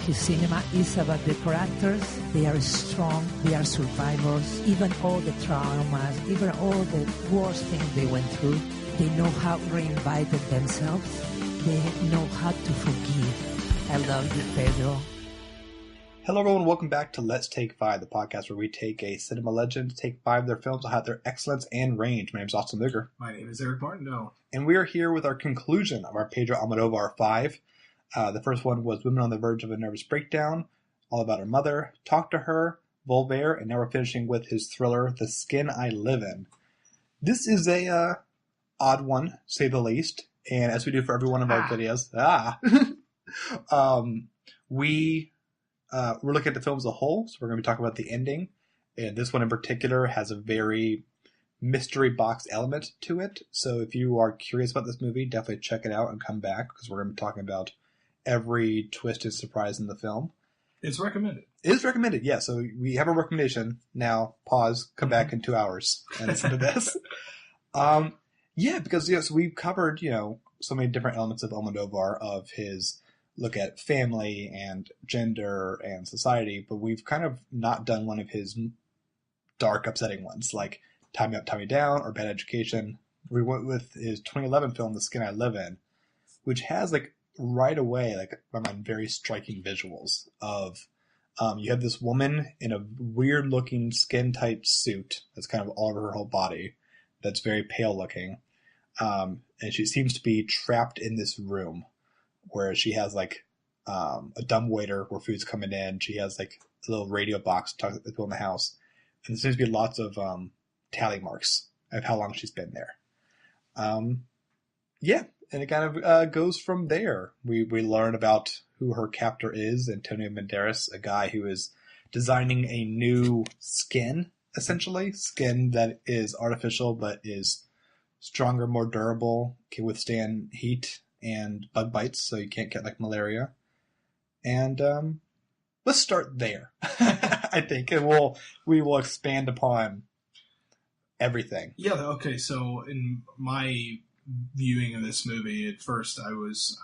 his cinema is about the characters. They are strong, they are survivors, even all the traumas, even all the worst things they went through. They know how to reinvent themselves. They know how to forgive. I love you, Pedro. Hello everyone, welcome back to Let's Take 5, the podcast where we take a cinema legend, take 5 of their films, highlight their excellence and range. My name is Austin Luger. My name is Eric Martindale. And we are here with our conclusion of our Pedro Almodovar 5. The first one was Women on the Verge of a Nervous Breakdown, all about her mother, Talk to Her, Volver, and now we're finishing with his thriller, The Skin I Live In. This is a odd one, to say the least, and as we do for every one of our videos, we're looking at the film as a whole, so we're going to be talking about the ending. And this one in particular has a very mystery box element to it. So if you are curious about this movie, definitely check it out and come back, because we're going to be talking about every twist and surprise in the film. It's recommended. It is recommended, yeah. So we have a recommendation. Now, pause, come back in 2 hours and listen to this. Because so we've covered, so many different elements of Almodovar, of his look at family and gender and society, but we've kind of not done one of his dark, upsetting ones, like Tie Me Up, Tie Me Down, or Bad Education. We went with his 2011 film, The Skin I Live In, which has, right away, in my mind, very striking visuals of, you have this woman in a weird-looking skin-tight suit that's kind of all over her whole body, that's very pale-looking, and she seems to be trapped in this room, where she has a dumb waiter where food's coming in. She has a little radio box to talk to people in the house. And there seems to be lots of tally marks of how long she's been there. And it kind of goes from there. We learn about who her captor is, Antonio Banderas, a guy who is designing a new skin, essentially. Skin that is artificial but is stronger, more durable, can withstand heat and bug bites, so you can't get malaria. And let's start there, I think, and we will expand upon everything. Yeah. Okay. So in my viewing of this movie, at first I was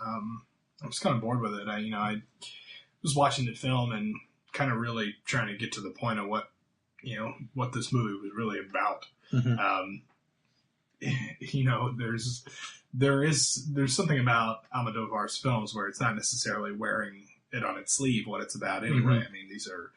kind of bored with it. I was watching the film and kind of really trying to get to the point of what this movie was really about. Mm-hmm. There's something about Almodovar's films where it's not necessarily wearing it on its sleeve what it's about anyway. Mm-hmm. I mean, these are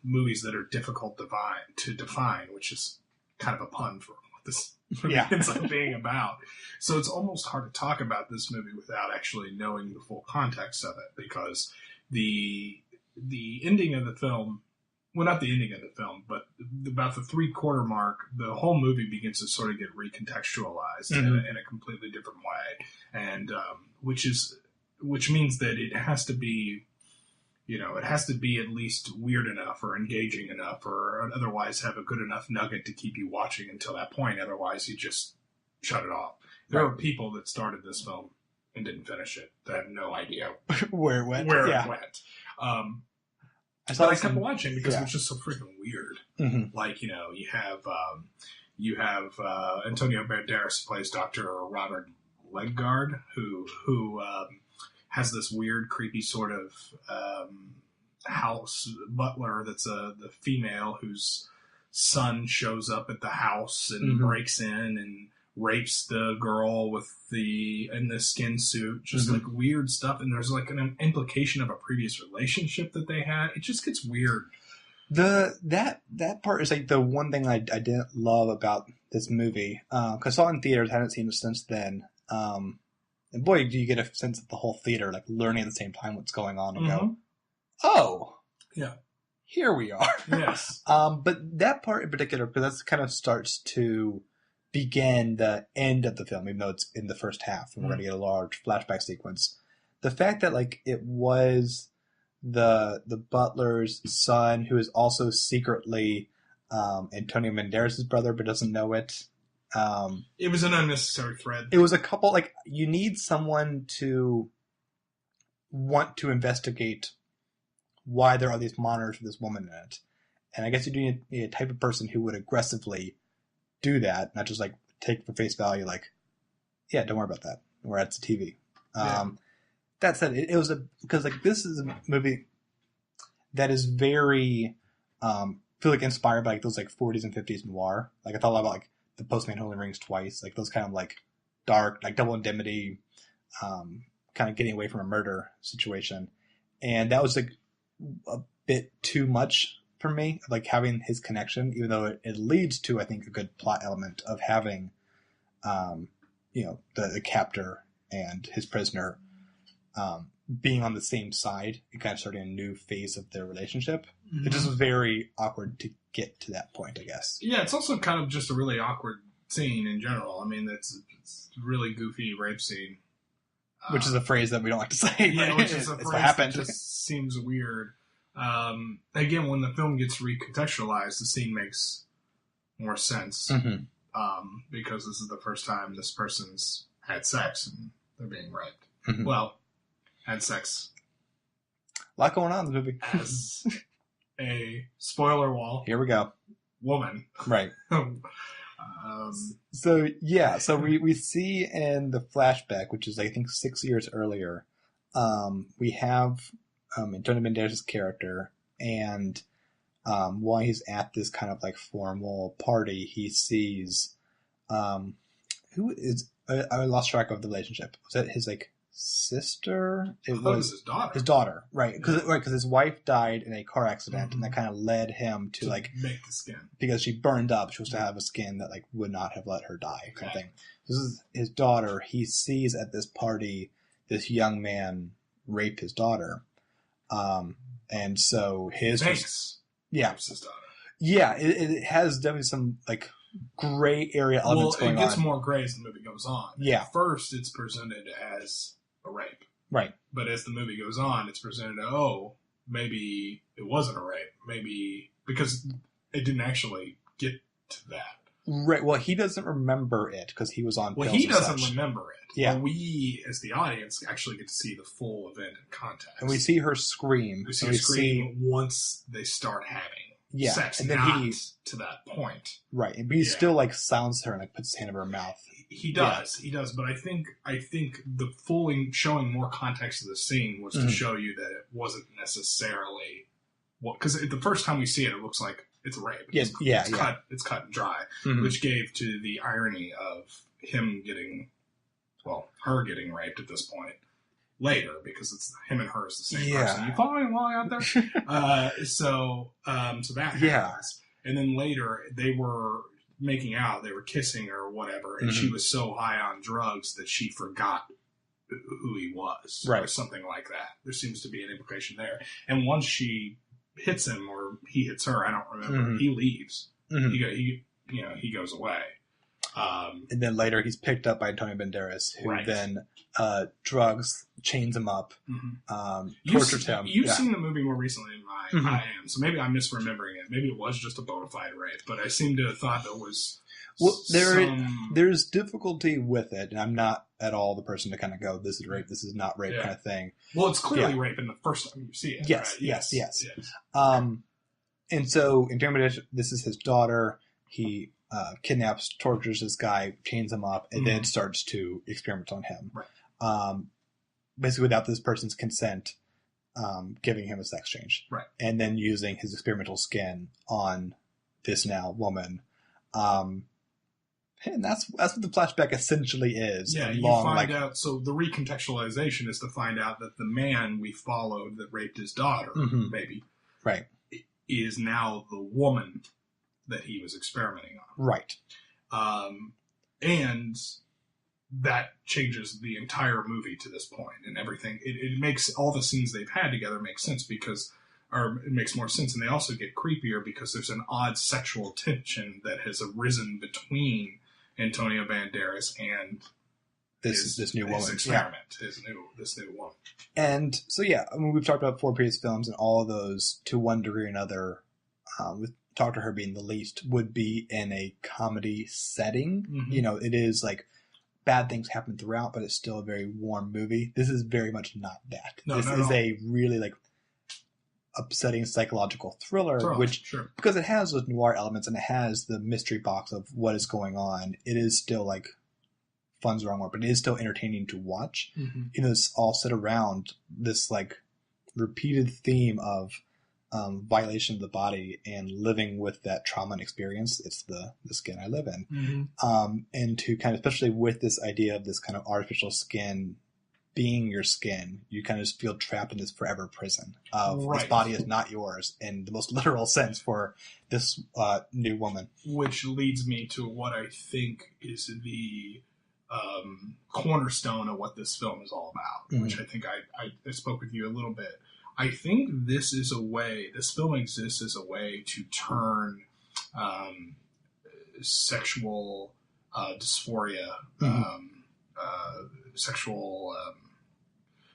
movies that are difficult to define, which is kind of a pun for what this movie ends up being about. So it's almost hard to talk about this movie without actually knowing the full context of it, because the ending of the film, well, not the ending of the film, but about the 3/4 mark, the whole movie begins to sort of get recontextualized mm-hmm. in a completely different way, and which means that it has to be, it has to be at least weird enough or engaging enough, or otherwise have a good enough nugget to keep you watching until that point. Otherwise, you just shut it off. There are people that started this film and didn't finish it. They have no idea where it went. It went. I kept watching because it was just so freaking weird. Mm-hmm. You have Antonio Banderas, who plays Dr. Robert Legard, who has this weird, creepy sort of house butler that's the female whose son shows up at the house and mm-hmm. breaks in and rapes the girl in the skin suit, just mm-hmm. Weird stuff. And there's an implication of a previous relationship that they had. It just gets weird. That part is the one thing I didn't love about this movie. 'Cause I saw it in theaters, I hadn't seen it since then. And boy, do you get a sense of the whole theater, learning at the same time what's going on and mm-hmm. go, oh, yeah, here we are. Yes. But that part in particular, because that kind of starts to begin the end of the film, even though it's in the first half, and we're going to get a large flashback sequence. The fact that it was the butler's son, who is also secretly Antonio Banderas' brother, but doesn't know it. It was an unnecessary thread. It was a couple, you need someone to want to investigate why there are these monitors with this woman in it. And I guess you do need a type of person who would aggressively do that, not just take for face value, yeah, don't worry about that. We're at the TV. that said, it was because like this is a movie that is very feel like inspired by like those like 40s and 50s noir. Like I thought a lot about like The Postman Who Only Rings Twice, like those kind of like dark, like Double Indemnity, kind of getting away from a murder situation. And that was like a bit too much for me, like having his connection, even though it leads to, I think, a good plot element of having, the captor and his prisoner being on the same side and kind of starting a new phase of their relationship. Mm-hmm. It just was very awkward to get to that point, I guess. Yeah, it's also kind of just a really awkward scene in general. I mean, it's a really goofy rape scene. Which is a phrase that we don't like to say. Yeah, which is a phrase that just seems weird. Again, when the film gets recontextualized, the scene makes more sense. Mm-hmm. Because this is the first time this person's had sex and they're being raped. Mm-hmm. Well, had sex. A lot going on in the movie. As a spoiler wall. Here we go. Woman. Right. So we see in the flashback, which is I think 6 years earlier, we have Antonio Banderas' character, and while he's at this kind of like formal party, he sees who is I lost track of the relationship. Was that his like sister? It was his daughter. His daughter, right? Because his wife died in a car accident, mm-hmm. and that kind of led him to like make the skin because she burned up. She was to have a skin that like would not have let her die, kind of thing. This is his daughter. He sees at this party this young man rape his daughter, and so his rapes his daughter. Yeah, it has definitely some like gray area elements going on. Well, it gets more gray as the movie goes on. Yeah. At first, it's presented as a rape. Right. But as the movie goes on, it's presented, maybe it wasn't a rape. Maybe, because it didn't actually get to that. Right. Well, he doesn't remember it because he was on pills. Well, he doesn't remember it. Yeah. But we, as the audience, actually get to see the full event in context. And we see her scream. We see her scream once they start having sex, and then not to that point. Right. But he still like sounds her and like puts his hand over her mouth. He does. But I think the fully showing more context of the scene was to show you that it wasn't necessarily because the first time we see it, it looks like it's a rape. It's cut and dry, which gave to the irony of him her getting raped at this point later, because it's him and her is the same person. You following along out there? So that happens. And then later they were making out, they were kissing or whatever, and she was so high on drugs that she forgot who he was, or something like that. There seems to be an implication there. And once she hits him, or he hits her, I don't remember, he leaves. He goes away. And then later he's picked up by Antonio Banderas, who then drugs, chains him up, tortures him. You've seen the movie more recently than I am, so maybe I'm misremembering it. Maybe it was just a bona fide rape, but I seem to have thought there was there's difficulty with it, and I'm not at all the person to kind of go, this is rape, this is not rape kind of thing. Well, it's clearly rape in the first time you see it. Yes. And so Antonio Banderas, this is his daughter. He kidnaps, tortures this guy, chains him up, and then starts to experiment on him. Right. Basically without this person's consent, giving him a sex change. Right. And then using his experimental skin on this now woman. And that's what the flashback essentially is. Yeah, you find out, so the recontextualization is to find out that the man we followed that raped his daughter, maybe, is now the woman that he was experimenting on. Right. And that changes the entire movie to this point, and everything. It makes all the scenes they've had together make sense it makes more sense, and they also get creepier because there's an odd sexual tension that has arisen between Antonio Banderas and this new woman. His experiment, this new woman. And so, we've talked about 4 previous films, and all of those, to one degree or another, with Talk to Her being the least, would be in a comedy setting. It is like bad things happen throughout, but it's still a very warm movie. This is very much not that. This is a really like upsetting psychological thriller, because it has those noir elements and it has the mystery box of what is going on, it is still like fun's the wrong word, but it is still entertaining to watch. Mm-hmm. You know, it's all set around this like repeated theme of violation of the body and living with that trauma and experience. It's the skin I live in. Mm-hmm. And to kind of, especially with this idea of this kind of artificial skin being your skin, you kind of just feel trapped in this forever prison of Right. This body is not yours in the most literal sense for this new woman. Which leads me to what I think is the cornerstone of what this film is all about, Mm-hmm. which I think I spoke with you a little bit. I think this film exists as a way to turn sexual dysphoria, sexual,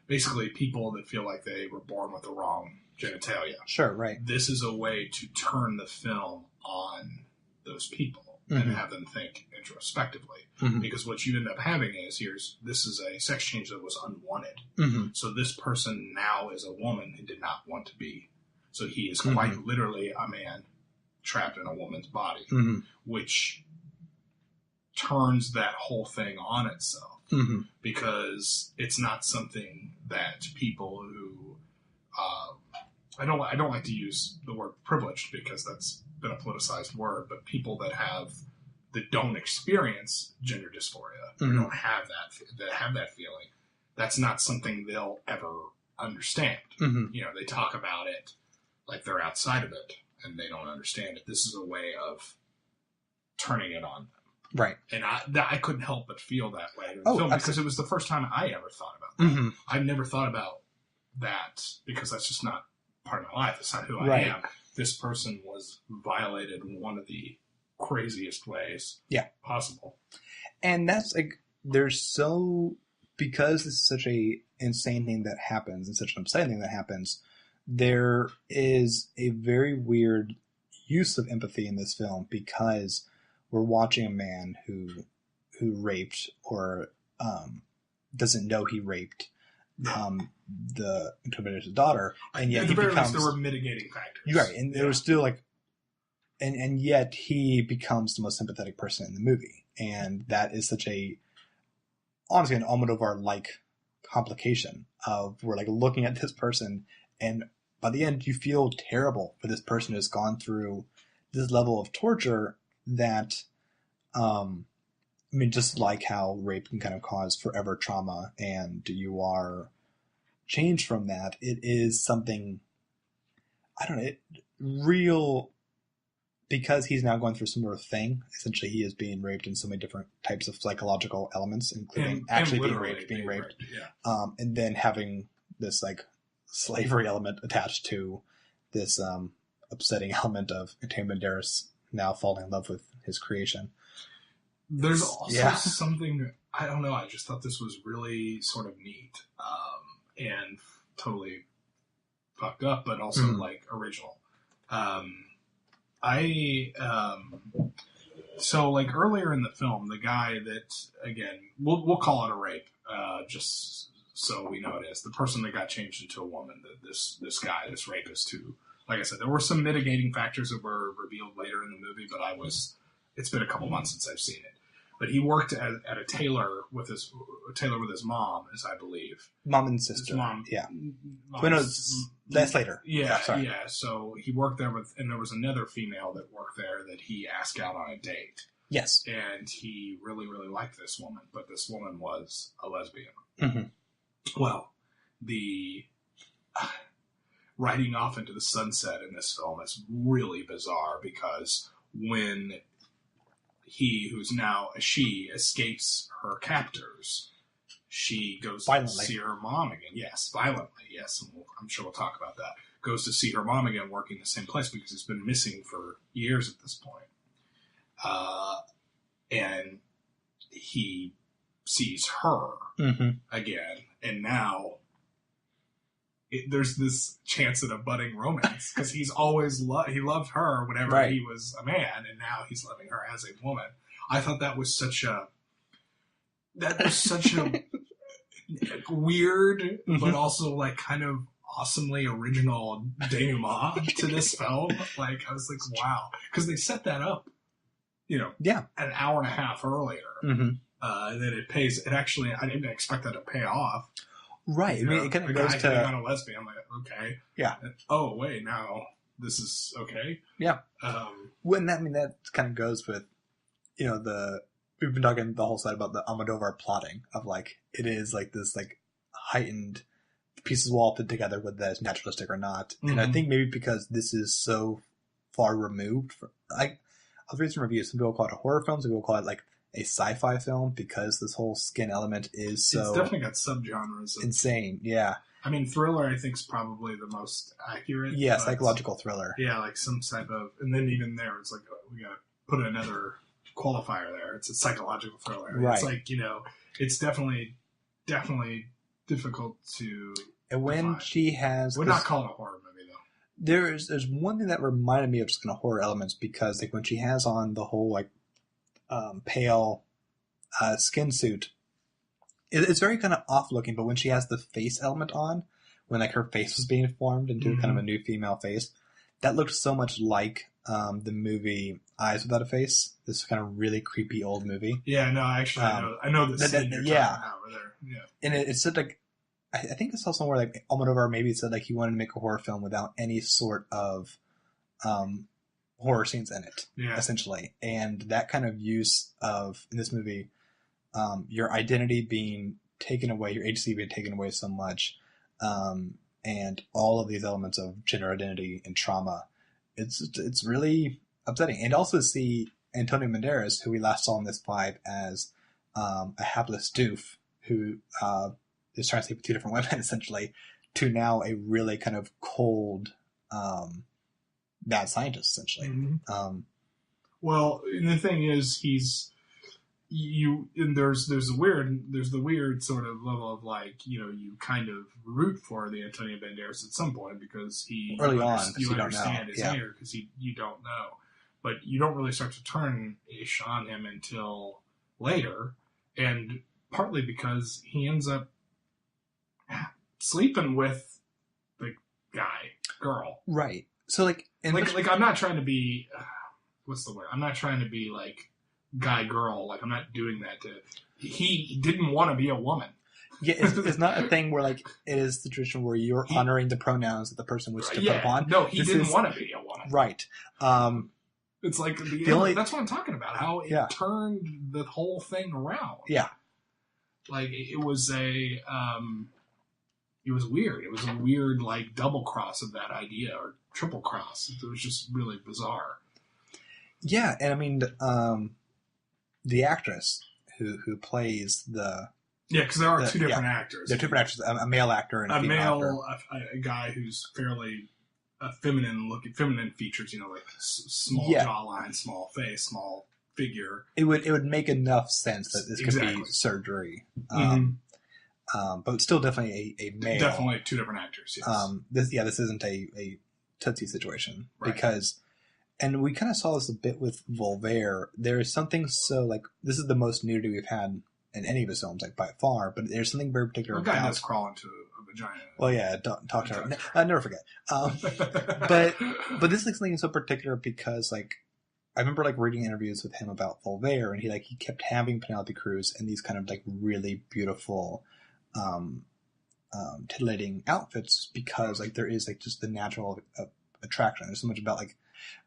basically people that feel like they were born with the wrong genitalia. Sure, right. This is a way to turn the film on those people Mm-hmm. and have them think introspectively. Mm-hmm. Because what you end up having is, this is a sex change that was unwanted. Mm-hmm. So this person now is a woman who did not want to be. So he is quite literally a man trapped in a woman's body, which turns that whole thing on itself. Mm-hmm. Because it's not something that people who I don't like to use the word privileged because that's been a politicized word, but people that don't experience gender dysphoria, don't have that feeling, that's not something they'll ever understand. Mm-hmm. You know, they talk about it like they're outside of it and they don't understand it. This is a way of turning it on them. Right. And I couldn't help but feel that way in the absolutely. film because it was the first time I ever thought about that. Mm-hmm. I've never thought about that because that's just not part of my life. It's not who Right. I am. This person was violated in one of the craziest ways possible. And that's like, because this is such a insane thing that happens and such an upsetting thing that happens, there is a very weird use of empathy in this film because we're watching a man who raped or doesn't know he raped the interpreter's daughter, and yet At the very least, there were mitigating factors. You're right, and there was still like, and yet he becomes the most sympathetic person in the movie, and that is such a, honestly, an Almodovar-like complication of we're like looking at this person, and by the end you feel terrible for this person who's gone through this level of torture that, I mean, just like how rape can kind of cause forever trauma and you are changed from that, it is something, I don't know, real, because he's now going through a similar thing. Essentially, he is being raped in so many different types of psychological elements, including actually being raped. Yeah. And then having this like slavery element attached to this upsetting element of Antonio Banderas now falling in love with his creation. There's also something, I don't know, I just thought this was really sort of neat and totally fucked up, but also like original. So like earlier in the film, the guy that, again, we'll call it a rape, just so we know it is. The person that got changed into a woman, this guy, this rapist who, like I said, there were some mitigating factors that were revealed later in the movie, but it's been a couple months since I've seen it. But he worked at a tailor with his mom, as I believe. Mom and sister. His mom. Yeah. That's later. Yeah, sorry. yeah. So he worked there and there was another female that worked there that he asked out on a date. Yes. And he really, really liked this woman, but this woman was a lesbian. Mm-hmm. Well, the riding off into the sunset in this film is really bizarre because when who's now a she, escapes her captors, she goes violently to see her mom again. Yes, violently, yes. And I'm sure we'll talk about that. Goes to see her mom again working the same place because it's been missing for years at this point. And he sees her again, and now there's this chance at a budding romance because he's always he loved her whenever he was a man, and now he's loving her as a woman. I thought that was such a weird, but also like kind of awesomely original denouement to this film. Like I was like, wow, because they set that up, an hour and a half earlier. And then it pays. It actually, I didn't expect that to pay off. Right. I mean, it kind of goes to on a lesbian. I'm like, okay. Yeah. Oh wait, now this is okay. Yeah. Well, that kind of goes with, we've been talking the whole side about the Almodovar plotting of like, it is like this like heightened pieces all put together, whether that's naturalistic or not. Mm-hmm. And I think maybe because this is so far removed from, I was reading some reviews. Some people call it a horror film. Some people call it like a sci-fi film because this whole skin element is so... It's definitely got subgenres. Insane, yeah. I mean, thriller, I think, is probably the most accurate. Yeah, psychological thriller. Yeah, like some type of... And then even there, it's like, we gotta put another qualifier there. It's a psychological thriller. Right. It's like, it's definitely difficult to... And when define. She has... We're not calling it a horror movie, though. There's one thing that reminded me of just kind of horror elements because, like, when she has on the whole, like, pale skin suit, it's very kind of off looking, but when she has the face element on, when like her face was being formed into kind of a new female face, that looked so much like the movie Eyes Without a Face, this kind of really creepy old movie. Yeah, no, actually I know the scene you're talking about over there. Yeah. And it said like, I think it's also where like Almodovar maybe said like he wanted to make a horror film without any sort of horror scenes in it, essentially. And that kind of use of, in this movie, your identity being taken away, your agency being taken away so much, and all of these elements of gender identity and trauma, it's really upsetting. And also to see Antonio Banderas, who we last saw in this vibe as a hapless doof who is trying to sleep with two different women, essentially, to now a really kind of cold... bad scientist, essentially. Mm-hmm. Well, and the thing is, there's the weird sort of level of like, you kind of root for the Antonio Banderas at some point because you understand his anger because you don't know, but you don't really start to turn ish on him until later, and partly because he ends up sleeping with the girl, right? So like I'm not trying to be, what's the word? I'm not trying to be like guy girl. Like I'm not doing that to. He didn't want to be a woman. Yeah, it's not a thing where like it is the tradition where you're honoring the pronouns that the person wishes to put upon. No, he didn't want to be a woman. Right. It's like that's what I'm talking about. How it turned the whole thing around. Yeah. Like it was it was weird. It was a weird like double cross of that idea or triple cross. It was just really bizarre. Yeah, and I mean the actress who plays the because there are two different actors. There are two different actors, a male actor and a female actor. A guy who's fairly feminine features. Like small jawline, small face, small figure. It would make enough sense that this could be surgery. But still definitely a male. Definitely two different actors, yes. This isn't a Tootsie situation. Right. Because, and we kind of saw this a bit with Volver, there is something so, like, this is the most nudity we've had in any of his films, like, by far, but there's something very particular about... A guy that's crawling to a vagina. Well, yeah, don't talk to her. I'll never forget. But this is like something so particular because, like, I remember like reading interviews with him about Volver, and he kept having Penelope Cruz in these kind of like really beautiful titillating outfits because like there is like just the natural attraction. There's so much about like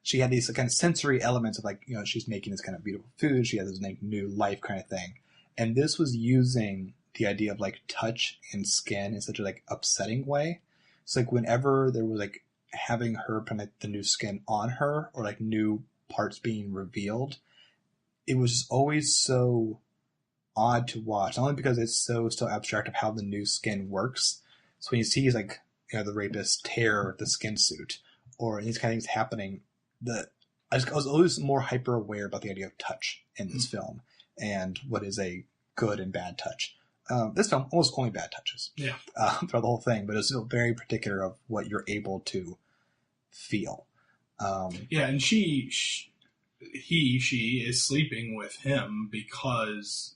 she had these kind of sensory elements of like she's making this kind of beautiful food, she has this like new life kind of thing, and this was using the idea of like touch and skin in such a like upsetting way. So like whenever there was like having her put like the new skin on her or like new parts being revealed, it was just always so odd to watch, not only because it's so abstract of how the new skin works. So when you see like the rapist tear the skin suit or these kind of things happening, I was always more hyper aware about the idea of touch in this film and what is a good and bad touch. This film almost only bad touches throughout the whole thing, but it's still very particular of what you're able to feel. And she is sleeping with him because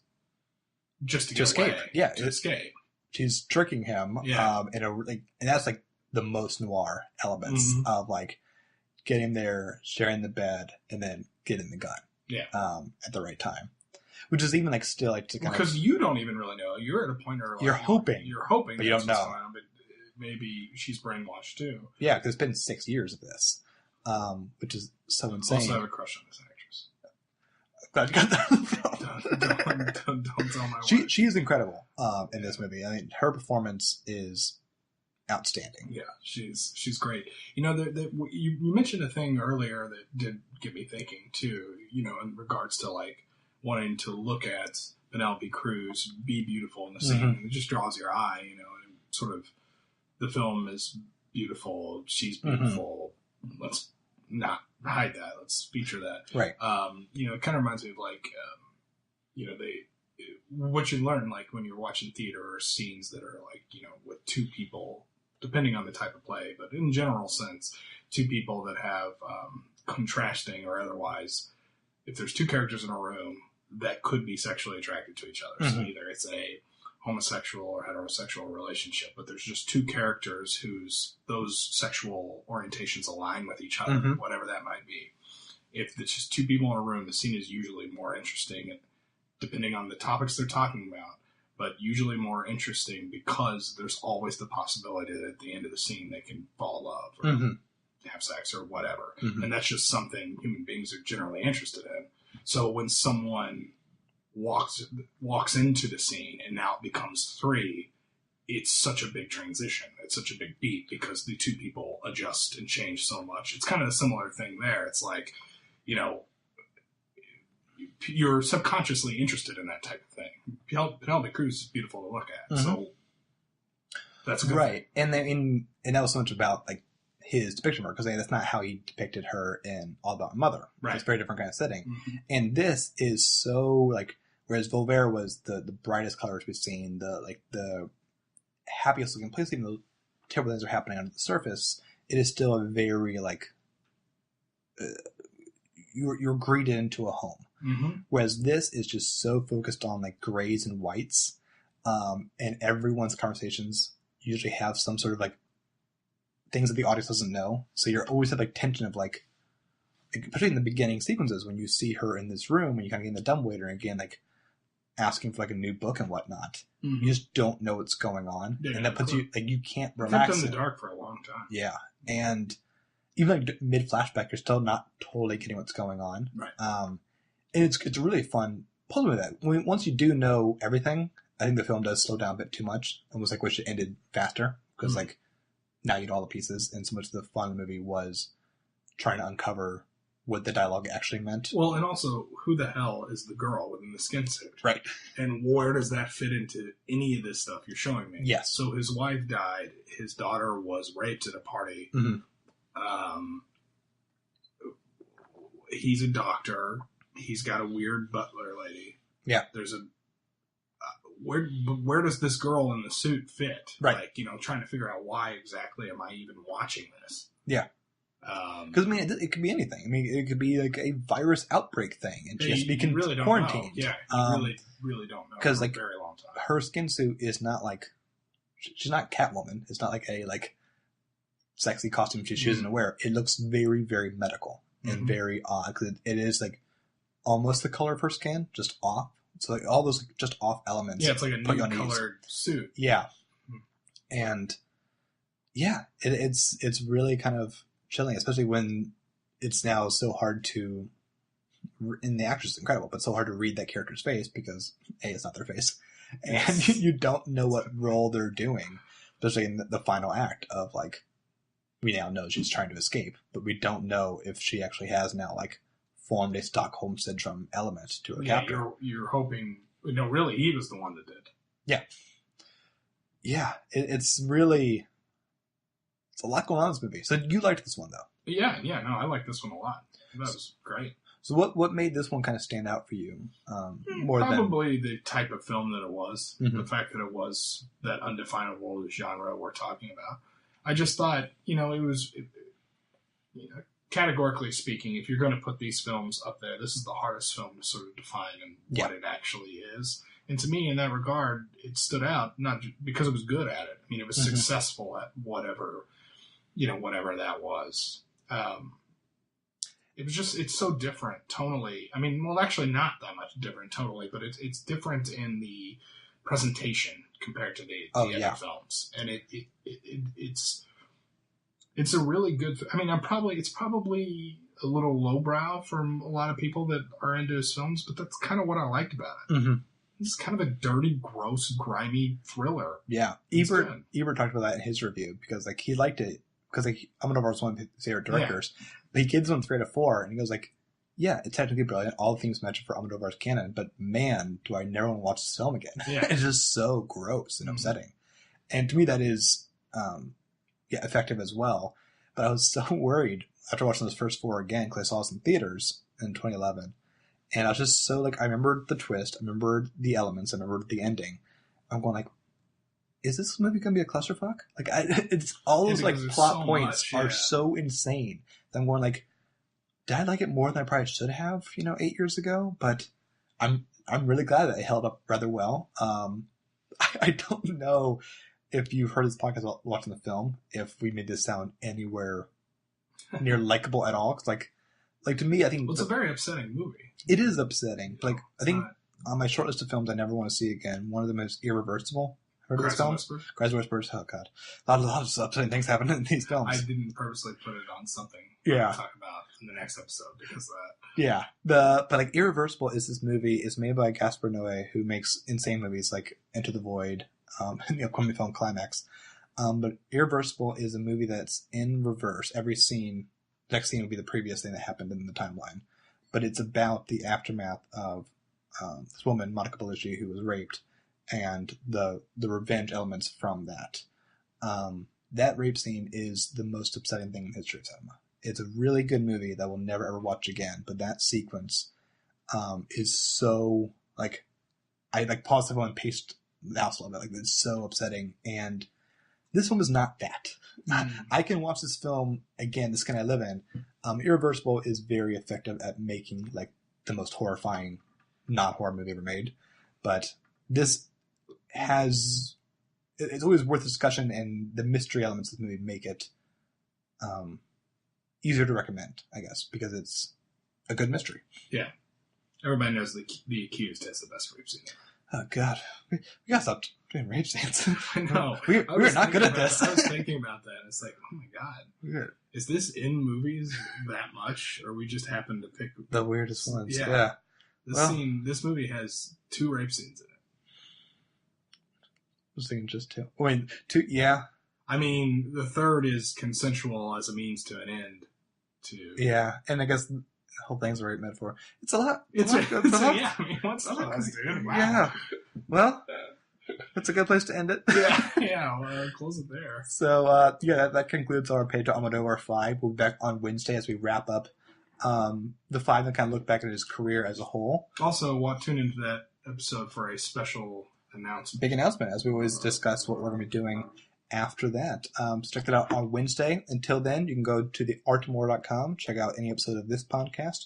just to get escape. Away. Yeah, to escape. She's tricking him. And that's like the most noir elements of like getting there, sharing the bed, and then getting the gun. Yeah. At the right time. Which is even like still like to kind because you don't even really know. You're at a point where like, you're hoping, but you don't know. But maybe she's brainwashed too. Yeah, because it's been 6 years of this, which is so insane. Also, have a crush on this actress. Glad you got that. Don't tell my she wife. she is incredible in this movie. I mean, her performance is outstanding. Yeah, she's great. You know, you mentioned a thing earlier that did get me thinking too. You know, in regards to like wanting to look at Penelope Cruz be beautiful in the scene, and it just draws your eye. You know, and sort of the film is beautiful. She's beautiful. Let's not hide that. Let's feature that. Right. You know, it kind of reminds me of like, you know, what you learn like when you're watching theater or scenes that are like, you know, with two people, depending on the type of play, but in general sense, two people that have contrasting or otherwise, if there's two characters in a room that could be sexually attracted to each other. So either it's a homosexual or heterosexual relationship, but there's just two characters whose those sexual orientations align with each other, whatever that might be. If it's just two people in a room, the scene is usually more interesting, and depending on the topics they're talking about, but usually more interesting because there's always the possibility that at the end of the scene they can fall in love or have sex or whatever. And that's just something human beings are generally interested in. So when someone walks into the scene and now it becomes three, it's such a big transition. It's such a big beat because the two people adjust and change so much. It's kind of a similar thing there. It's like, you know, you're subconsciously interested in that type of thing. Penelope Cruz is beautiful to look at, so that's a good right. Thing. And that was so much about like his depiction of her, because that's not how he depicted her in All About My Mother. Right. It's a very different kind of setting. And this is so like, whereas Volver was the brightest colors we've seen, the happiest looking place, even though terrible things are happening under the surface, it is still a very like you're greeted into a home. Whereas this is just so focused on like grays and whites, and everyone's conversations usually have some sort of like things that the audience doesn't know. So you're always have like tension of like, especially in the beginning sequences when you see her in this room and you kind of get in the dumbwaiter and again like asking for like a new book and whatnot. You just don't know what's going on, and that puts you like you can't relax. Kept in the dark for a long time. Yeah, and even like mid flashback, you're still not totally getting what's going on. Right. And it's a really fun puzzle with that. Once you do know everything, I think the film does slow down a bit too much. Almost like wish it ended faster because like now you know all the pieces, and so much of the fun of the movie was trying to uncover what the dialogue actually meant. Well, and also, who the hell is the girl within the skin suit? Right. And where does that fit into any of this stuff you're showing me? Yes. So his wife died. His daughter was raped at a party. He's a doctor. He's got a weird butler lady. Yeah. There's a... Where does this girl in the suit fit? Right. Like, you know, trying to figure out why exactly am I even watching this? Yeah. Because I mean, it could be anything. I mean, it could be like a virus outbreak thing, and she has to be really quarantined. Yeah, you really don't know. Because like for a very long time. Her skin suit is not like she's not Catwoman. It's not like a sexy costume she doesn't wear. It looks very, very medical and very odd because it is like almost the color of her skin, just off. So like all those just off elements. Yeah, it's like a nude colored suit. Yeah, and yeah, it's really kind of chilling, especially when it's now so hard to, and the actress is incredible, but so hard to read that character's face because A, it's not their face, and you don't know what role they're doing, especially in the final act of like, we now know she's trying to escape, but we don't know if she actually has now like formed a Stockholm Syndrome element to her captor. You're hoping, no, really, he was the one that did. Yeah. Yeah, it's really... It's a lot going on in this movie. So you liked this one, though? Yeah, no, I like this one a lot. That was great. So what made this one kind of stand out for you? Probably the type of film that it was. The fact that it was that undefinable genre we're talking about. I just thought, it was... categorically speaking, if you're going to put these films up there, this is the hardest film to sort of define and what it actually is. And to me, in that regard, it stood out, not because it was good at it. I mean, it was successful at whatever that was. it's so different tonally. I mean, well, actually not that much different tonally, but it's different in the presentation compared to the other films. And it's a really good, I mean, it's probably a little lowbrow from a lot of people that are into his films, but that's kind of what I liked about it. Mm-hmm. It's kind of a dirty, gross, grimy thriller. Yeah. Ebert talked about that in his review because like he liked it because like Almodovar's one of his favorite directors. Yeah. But he gives him 3 out of 4 and he goes like, yeah, it's technically brilliant. All the things mentioned for Almodovar's canon, but man, do I never want to watch this film again. Yeah. It's just so gross and upsetting. And to me that is effective as well. But I was so worried after watching those first 4 again because I saw this in theaters in 2011. And I was just so like, I remembered the twist, I remembered the elements, I remembered the ending. I'm going like, is this movie going to be a clusterfuck? Like, it's all those like plot points are so insane that I'm going like, did I like it more than I probably should have, 8 years ago? But I'm really glad that it held up rather well. I don't know if you've heard this podcast while watching the film, if we made this sound anywhere near likable at all. Cause like to me, I think it's a very upsetting movie. It is upsetting. Like I think on my short list of films I never want to see again, one of them is Irreversible. Heard of this film? Cries and Whispers. Oh god, a lot of upsetting things happen in these films. I didn't purposely put it on something. Yeah, we'll talk about in the next episode because of that. Yeah, but like Irreversible is this movie. It's made by Gaspar Noé, who makes insane movies like Enter the Void, and the upcoming film Climax. But Irreversible is a movie that's in reverse. Every scene, the next scene will be the previous thing that happened in the timeline. But it's about the aftermath of this woman, Monica Bellucci, who was raped, and the revenge elements from that. That rape scene is the most upsetting thing in the history of cinema. It's a really good movie that we'll never ever watch again, but that sequence is so like I like paused the film and paced the house a little bit. Like it's so upsetting, and this film is not that. I can watch this film again. This skin I live in. Irreversible is very effective at making like the most horrifying non-horror movie ever made, but this has it's always worth discussion, and the mystery elements of the movie make it easier to recommend, I guess, because it's a good mystery. Yeah, everybody knows the accused has the best rape scene. Oh god, we gotta stop doing rape scenes. I know. We're not good at this. I was thinking about that. It's like, oh my god, is this in movies that much, or we just happen to pick the weirdest ones? Yeah. This movie has 2 rape scenes in it. I was thinking just 2. I mean, 2. Yeah. I mean, the third is consensual as a means to an end. Yeah, and I guess the whole thing's a rape metaphor. It's a lot. Yeah. I mean, what's up, dude? Wow. Yeah. Well, that's a good place to end it. Yeah. Well, close it there. So, that concludes our Pedro Almodovar 5. We'll be back on Wednesday as we wrap up the 5 and kind of look back at his career as a whole. Also, tune into that episode for a special announcement. Big announcement, as we always discuss what we're going to be doing after that. So check that out on Wednesday. Until then, you can go to theartmore.com, check out any episode of this podcast,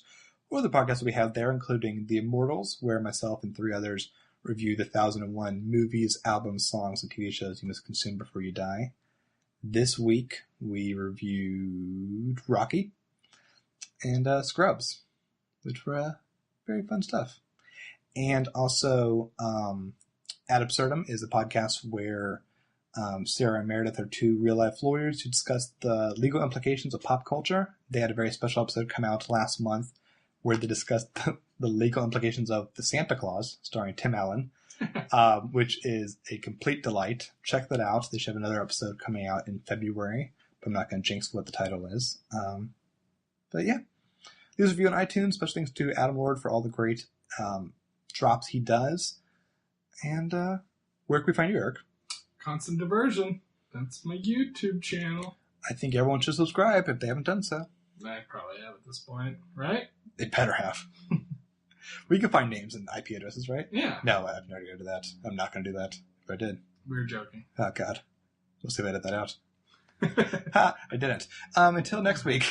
or the podcast that we have there, including The Immortals, where myself and 3 others review the 1001 movies, albums, songs, and TV shows you must consume before you die. This week, we reviewed Rocky and Scrubs, which were very fun stuff. And also, Ad Absurdum is a podcast where Sarah and Meredith are 2 real-life lawyers who discuss the legal implications of pop culture. They had a very special episode come out last month where they discussed the legal implications of The Santa Claus, starring Tim Allen, which is a complete delight. Check that out. They should have another episode coming out in February, but I'm not going to jinx what the title is. But yeah, leave us a review on iTunes. Special thanks to Adam Lord for all the great drops he does. And where can we find you, Eric? Constant Diversion. That's my YouTube channel. I think everyone should subscribe if they haven't done so. I probably have at this point, right? They better have. We can find names and IP addresses, right? Yeah. No, I have no idea to do that. I'm not going to do that. If I did. We're joking. Oh, God. We'll see if I edit that out. Ha! I didn't. Until next week,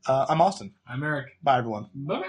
I'm Austin. I'm Eric. Bye, everyone. Bye-bye.